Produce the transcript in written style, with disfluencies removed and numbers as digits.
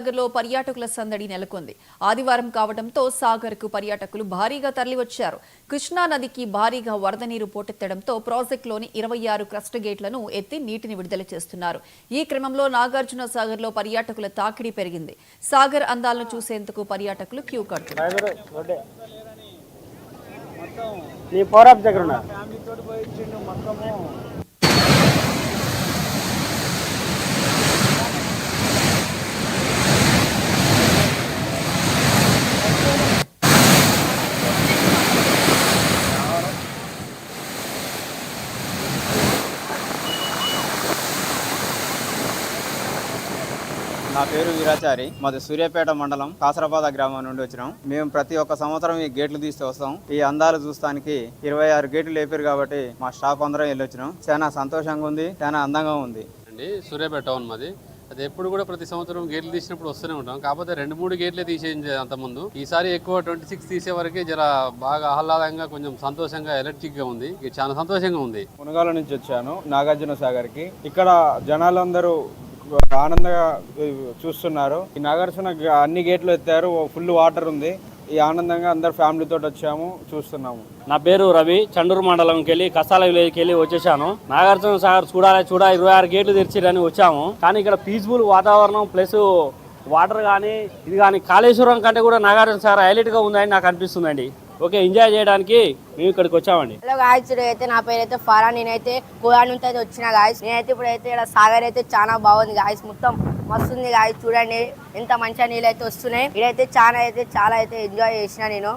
సాగర్లో పర్యాటకుల సందడి నెలకొంది. ఆదివారం కావడంతో సాగర్కు పర్యాటకులు భారీగా తరలివచ్చారు. కృష్ణా నదికి భారీగా వరద నీరు పోటెత్తడంతో ప్రాజెక్టులోని 26 క్రస్ట్ గేట్లను ఎత్తి నీటిని విడుదల చేస్తున్నారు. ఈ క్రమంలో నాగార్జున సాగర్లో పర్యాటకుల తాకిడి పెరిగింది. సాగర్ అందాలను చూసేందుకు పర్యాటకులు క్యూ కడుతున్నారు. నా పేరు వీరాచారి. మాది సూర్యాపేట మండలం కాసరాబాద గ్రామం నుండి వచ్చినాం. మేము ప్రతి ఒక్క సంవత్సరం ఈ గేట్లు తీస్తే వస్తాం. ఈ అందాలు చూస్తానికి 26 గేట్లు లేపారు కాబట్టి మా స్టాఫ్ అందరం వెళ్ళొచ్చినాం. చాలా సంతోషంగా ఉంది, చాలా అందంగా ఉంది అండి. సూర్యాపేట టౌన్ మాది. అది ఎప్పుడు కూడా ప్రతి సంవత్సరం గేట్లు తీసినప్పుడు వస్తూనే ఉంటాం. కాకపోతే 2-3 గేట్లే తీసేది అంతకుముందు. ఈసారి ఎక్కువ 26 తీసే వరకే జర బాగా ఆహ్లాదంగా, కొంచెం సంతోషంగా, ఎలక్ట్రిక్ గా ఉంది. చాలా సంతోషంగా ఉంది. మునగాల నుంచి వచ్చాను నాగార్జున సాగర్ కి. ఇక్కడ జనాలందరూ ఆనందంగా చూస్తున్నారు. ఈ నాగార్జున అన్ని గేట్లు ఎత్తారు, ఫుల్ వాటర్ ఉంది. ఈ ఆనందంగా అందరు ఫ్యామిలీతో వచ్చాము, చూస్తున్నాము. నా పేరు రవి. చండూరు మండలంకి వెళ్ళి కసాల విలేజ్కి వెళ్ళి వచ్చేసాను. నాగార్జున సాగర్ చూడ 26 గేట్లు తెరిచిరని వచ్చాము. కానీ ఇక్కడ పీస్ఫుల్ వాతావరణం ప్లస్ వాటర్ కానీ ఇది కానీ కాళేశ్వరం కంటే కూడా నాగార్జున సాగర్ హైలైట్ గా ఉందని నాకు అనిపిస్తుందండి. ఓకే, ఎంజాయ్ చేయడానికి మేము ఇక్కడికి వచ్చామండి. హలో గాయస్, అయితే నా పేరు అయితే ఫారా. నేనైతే కోయా నుంచి అయితే వచ్చిన గాయస్. నేనైతే ఇప్పుడైతే ఇక్కడ సాగర్ అయితే చాలా బాగుంది గాయస్. మొత్తం మస్తుంది గాయస్. చూడండి ఎంత మంచిగా నీళ్ళు అయితే వస్తున్నాయి. ఇదైతే చాలా అయితే ఎంజాయ్ చేసిన నేను.